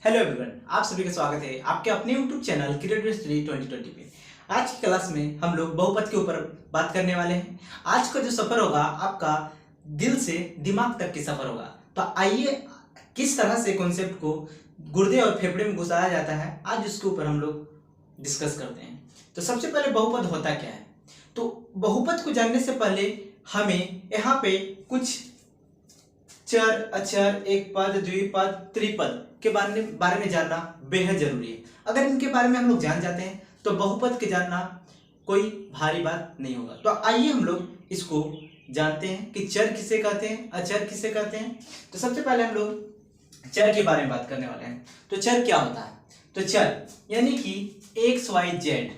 Hello everyone, आप सभी का स्वागत है आपके अपने यूट्यूब चैनल क्रिएटिव स्टडी 2020 पे। आज की क्लास में हम लोग बहुपद के ऊपर बात करने वाले हैं। आज का जो सफर होगा आपका दिल से दिमाग तक की सफर होगा। तो आइए किस तरह से कॉन्सेप्ट को गुर्दे और फेफड़े में घुसाया जाता है, आज उसके ऊपर हम लोग डिस्कस करते हैं। तो सबसे पहले बहुपद होता क्या है। तो बहुपद को जानने से पहले हमें यहाँ पे कुछ चर, अचर, एक पद, द्विपद, त्रिपद के बारे में जानना बेहद जरूरी है। अगर इनके बारे में हम लोग जान जाते हैं तो बहुपद के जानना कोई भारी बात नहीं होगा। तो आइए हम लोग इसको जानते हैं कि चर किसे कहते हैं, अचर किसे कहते हैं। तो सबसे पहले हम लोग चर के बारे में बात करने वाले हैं। तो चर क्या होता है। तो चर यानी कि एक्स वाई जेड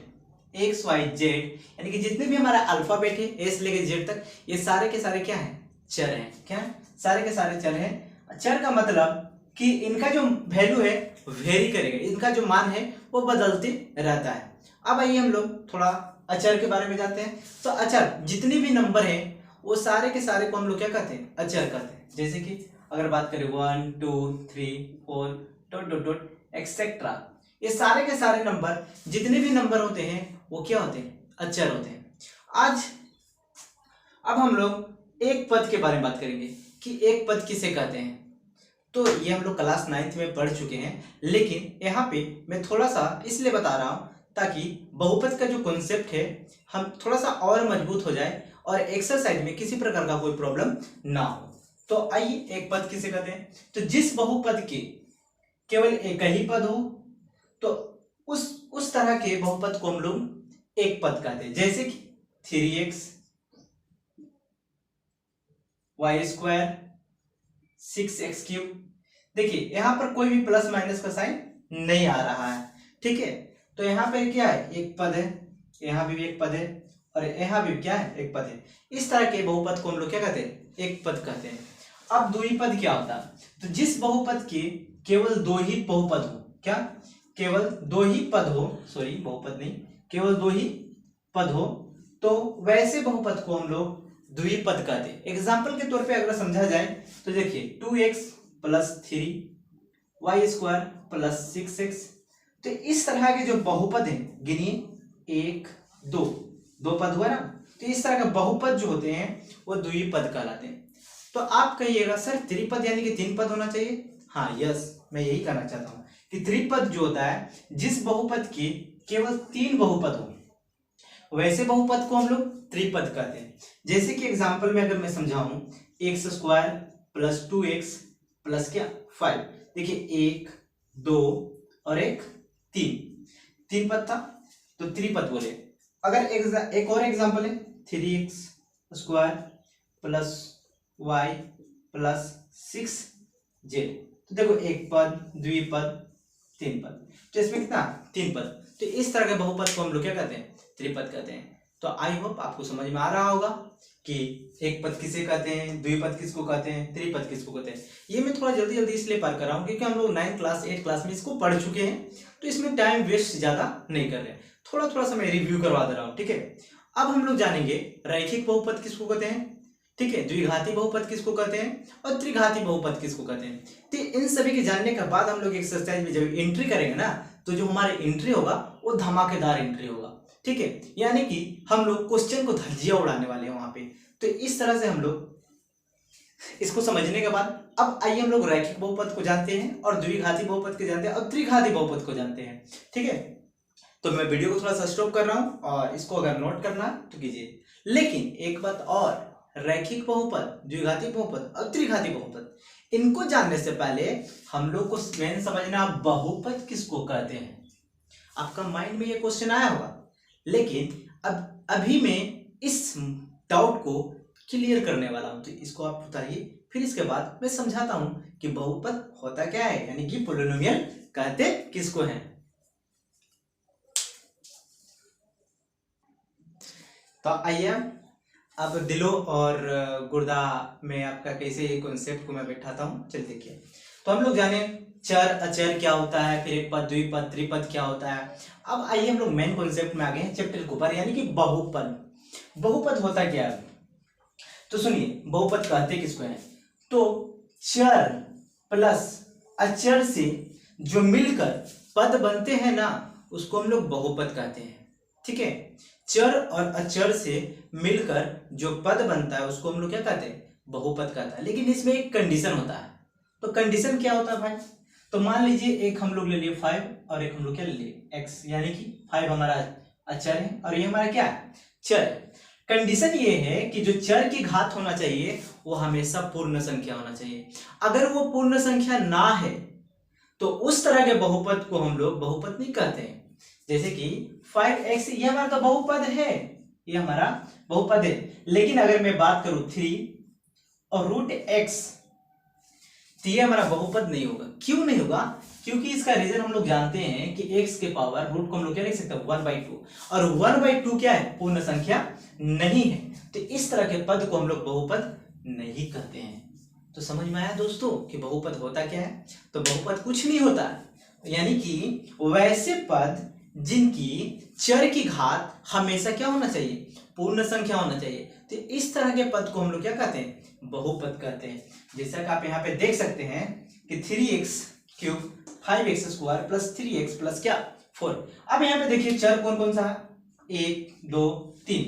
यानी कि जितने भी हमारा अल्फाबेट है एस लेके जेड तक, ये सारे के सारे क्या है, चर हैं। क्या है, सारे के सारे चर हैं। चर का मतलब कि इनका जो वैल्यू है वेरी करेगा, इनका जो मान है वो बदलते रहता है। अब आइए हम लोग थोड़ा अचर के बारे में जानते हैं। तो अचर जितने भी नंबर हैं वो सारे के सारे को हम लोग क्या कहते हैं, अचर कहते हैं। जैसे कि अगर बात करें 1 2 3 4 डॉट डॉट डॉट एक्सेट्रा, ये सारे के सारे नंबर जितने भी नंबर होते हैं वो क्या होते हैं, अचर होते हैं। अब हम लोग एक पद के बारे में बात करेंगे कि एक पद किसे कहते हैं। तो ये हम लोग क्लास 9th में पढ़ चुके हैं, लेकिन यहाँ पे मैं थोड़ा सा इसलिए बता रहा हूँ ताकि बहुपद का जो कॉन्सेप्ट है हम थोड़ा सा और मजबूत हो जाए और एक्सरसाइज में किसी प्रकार का कोई प्रॉब्लम ना हो। तो आइए, एक पद किसे कहते हैं। तो जिस बहुपद के केवल एक ही पद हो तो उस तरह के बहुपद को हम लोग एक पद कहते हैं। जैसे कि 3x Y square 6x cube. देखिए यहाँ पर कोई भी प्लस माइनस का साइन नहीं आ रहा है, ठीक है। तो यहाँ पे क्या है, एक पद है, यहाँ भी एक पद है और यहाँ भी क्या है, एक पद है। इस तरह के बहुपद को हम लोग क्या कहते हैं, एक पद कहते हैं। अब द्विपद क्या होता है। तो जिस बहुपद के केवल दो ही बहुपद हो, क्या केवल दो ही पद हो, सॉरी बहुपद नहीं, केवल दो ही पद हो, तो वैसे बहुपद को हम लोग द्विपद कहते हैं। एग्जाम्पल के तौर पे अगर समझा जाए तो देखिए 2x plus 3 Y square plus 6x। तो इस तरह के जो बहुपद हैं, गिनिए 1 2 दो पद हुआ ना। तो इस तरह के बहुपद जो होते हैं वो द्विपद कहलाते हैं। तो आप कहिएगा सर त्रिपद यानी कि 3 पद होना चाहिए। हाँ यस, मैं यही कहना चाहता हूँ कि त्रिपद जो होता है जिस बहुपद के केवल 3 बहुपद हो वैसे बहुपद को हम लोग त्रिपद कहते हैं। जैसे कि एग्जांपल में अगर मैं समझाऊं, x square plus 2x plus क्या 5। देखिए 1 2 और एक 3 पद था तो त्रिपद बोले। अगर एक और एग्जांपल है 3x square plus y plus 6z। तो देखो एक पद, द्विपद, 3 पद। तो इसमें कितना 3 पद। तो इस तरह के बहुपद को हम लोग क्या कहते हैं, त्रिपद कहते हैं। तो आई होप आपको समझ में आ रहा होगा कि एक पद किसे कहते हैं, द्विपद किसको कहते हैं, त्रिपद किसको कहते हैं। ये मैं थोड़ा जल्दी जल्दी इसलिए पार कर रहा हूँ क्योंकि हम लोग 9th क्लास 8th क्लास में इसको पढ़ चुके हैं, तो इसमें टाइम वेस्ट ज्यादा नहीं कर रहे, थोड़ा थोड़ा सा मैं रिव्यू करवा दे रहा हूँ, ठीक है। अब हम लोग जानेंगे रैखिक बहुपद किसको कहते हैं, ठीक है, द्विघाती बहुपद किसको कहते हैं और त्रिघाती बहुपद किसको कहते हैं। तो इन सभी के जानने के बाद हम लोग एक्सरसाइज में जब एंट्री करेंगे ना, तो जो हमारी एंट्री होगा वो धमाकेदार एंट्री होगा, ठीक है। यानी कि हम लोग क्वेश्चन को धज्जियां उड़ाने वाले हैं वहां पे। तो इस तरह से हम लोग इसको समझने के बाद अब आइए हम लोग रैखिक बहुपद को जानते हैं और द्विघाती बहुपद को जानते हैं और त्रिघाती बहुपद को जानते हैं, ठीक है। तो मैं वीडियो को थोड़ा सा स्टॉप कर रहा हूं और इसको अगर नोट करना तो कीजिए। लेकिन एक बात और, रैखिक बहुपद, द्विघाती बहुपद और त्रिघाती बहुपद, इनको जानने से पहले हम लोग को मेन समझना बहुपद किसको कहते हैं। आपका माइंड में ये क्वेश्चन आया होगा, लेकिन अब अभी मैं इस डाउट को क्लियर करने वाला हूं। तो इसको आप उतारिए, फिर इसके बाद मैं समझाता हूं कि बहुपद होता क्या है, यानी कि पोलिनोमियल कहते किसको हैं। तो आइए अब दिलो और गुर्दा में आपका कैसे ये कॉन्सेप्ट को मैं बैठाता हूँ, चल देखिए। तो हम लोग जाने चर अचर क्या होता है, फिर एक पद द्विपद त्रिपद क्या होता है। अब आइए हम लोग मेन कॉन्सेप्ट में आ गए हैं, चैप्टर के ऊपर, यानी कि बहुपद। बहुपद होता क्या है, तो सुनिए बहुपद कहते किसको है। तो चर प्लस अचर से जो मिलकर पद बनते हैं ना उसको हम लोग बहुपद कहते हैं। ठीक है, चर और अचर से मिलकर जो पद बनता है उसको हम लोग क्या कहते हैं, बहुपद कहता है। लेकिन इसमें एक कंडीशन होता है। तो कंडीशन क्या होता है भाई, तो मान लीजिए एक हम लोग ले लिए 5 और एक हम लोग क्या ले लिए x, यानी कि 5 हमारा अचर है और ये हमारा क्या है, चर है। कंडीशन ये है कि जो चर की घात होना चाहिए वो हमेशा पूर्ण संख्या होना चाहिए। अगर वो पूर्ण संख्या ना है तो उस तरह के बहुपद को हम लोग बहुपद नहीं कहते हैं। जैसे कि 5x ये हमारा तो बहुपद है, ये हमारा बहुपद है। लेकिन अगर मैं बात करूं 3 और √x, तो ये हमारा बहुपद नहीं होगा। क्यों नहीं होगा, क्योंकि इसका रीजन हम लोग जानते हैं कि x के पावर रूट को हम लोग क्या लिख सकते हैं 1/2, और 1/2 क्या है, पूर्ण संख्या नहीं है। तो इस तरह के पद को हम लोग बहुपद नहीं कहते हैं। तो समझ में आया दोस्तों कि बहुपद होता क्या है। तो बहुपद कुछ नहीं होता, यानी कि वैसे पद जिनकी चर की घात हमेशा क्या होना चाहिए, पूर्ण संख्या होना चाहिए। तो इस तरह के पद को हम लोग क्या कहते हैं, बहुपद कहते हैं। जैसा कि आप यहाँ पे देख सकते हैं कि 3x³ 5x² plus 3x plus क्या 4। अब यहाँ पे देखिए चर कौन कौन सा है, 1 2 3।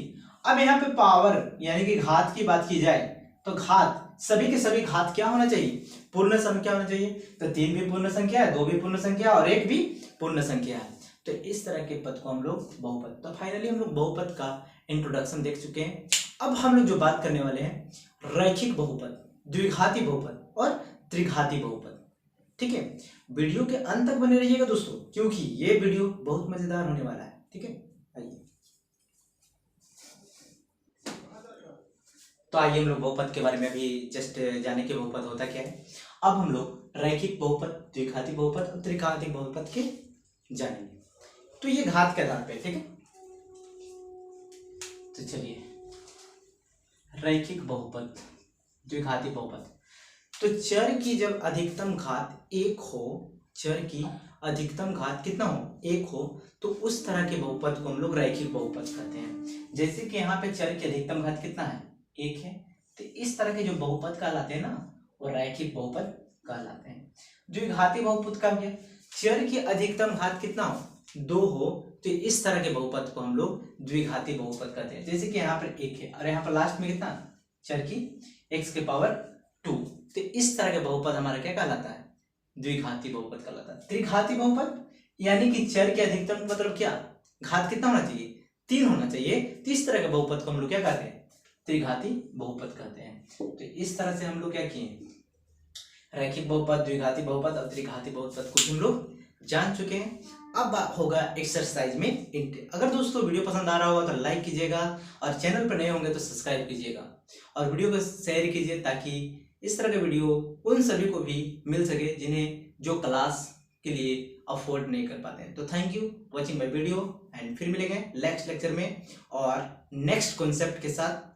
अब यहाँ पे पावर यानी कि घात की बात की जाए तो घात सभी के सभी घात क्या होना चाहिए, पूर्ण संख्या होना चाहिए। तो 3 भी पूर्ण संख्या है, 2 भी पूर्ण संख्या और 1 भी पूर्ण संख्या है। तो इस तरह के पद को हम लोग बहुपद। तो फाइनली हम लोग बहुपद का इंट्रोडक्शन देख चुके हैं। अब हम लोग जो बात करने वाले हैं रैखिक बहुपद, द्विघाती बहुपद और त्रिघाती बहुपद। ठीक है, वीडियो के अंत तक बने रहिएगा दोस्तों, क्योंकि ये वीडियो बहुत मजेदार होने वाला है। ठीक है, आइए तो आइए हम लोग बहुपद के बारे में अभी जस्ट जाने के बहुपद होता क्या है। अब हम लोग रैखिक बहुपद, द्विघाती बहुपद और त्रिघाती बहुपद के जानेंगे। तो ये घात के आधार पे, ठीक है। तो चलिए, रैखिक बहुपद, द्विघाती बहुपद। तो चर की जब अधिकतम घात 1 हो, चर की अधिकतम घात कितना हो, 1 हो, तो उस तरह के बहुपद को हम लोग रैखिक बहुपद कहते हैं। जैसे कि यहाँ पे चर की अधिकतम घात कितना है, 1 है। तो इस तरह के जो बहुपद कहलाते हैं ना वो रैखिक बहुपद कहलाते हैं। द्विघाती बहुपद का क्या, चर की अधिकतम घात कितना हो, 2 हो, तो इस तरह के बहुपद को हम लोग द्विघाती बहुपद कहते हैं। जैसे कि यहाँ पर 1 है और यहाँ पर लास्ट में कितना, चर की x के पावर 2। तो इस तरह के बहुपद हमारा क्या कहलाता है, द्विघाती बहुपद कहलाता है। त्रिघाती बहुपद यानी कि चर के अधिकतम मतलब क्या, घात कितना होना चाहिए, 3 होना चाहिए। तो इस तरह के बहुपद को हम लोग क्या कहते हैं, त्रिघाती बहुपद कहते हैं। तो इस तरह से हम लोग क्या किए, रैखिक बहुपद, द्विघाती बहुपद और त्रिघाती बहुपद को हम लोग जान चुके हैं। अब होगा एक्सरसाइज में इंट। अगर दोस्तों वीडियो पसंद आ रहा होगा तो लाइक कीजिएगा और चैनल पर नए होंगे तो सब्सक्राइब कीजिएगा और वीडियो को शेयर कीजिए, ताकि इस तरह के वीडियो उन सभी को भी मिल सके जिन्हें जो क्लास के लिए अफोर्ड नहीं कर पाते हैं। तो thank you watching my video and फिर मिलेंगे नेक्स्ट लेक्चर में और नेक्स्ट कॉन्सेप्ट के साथ।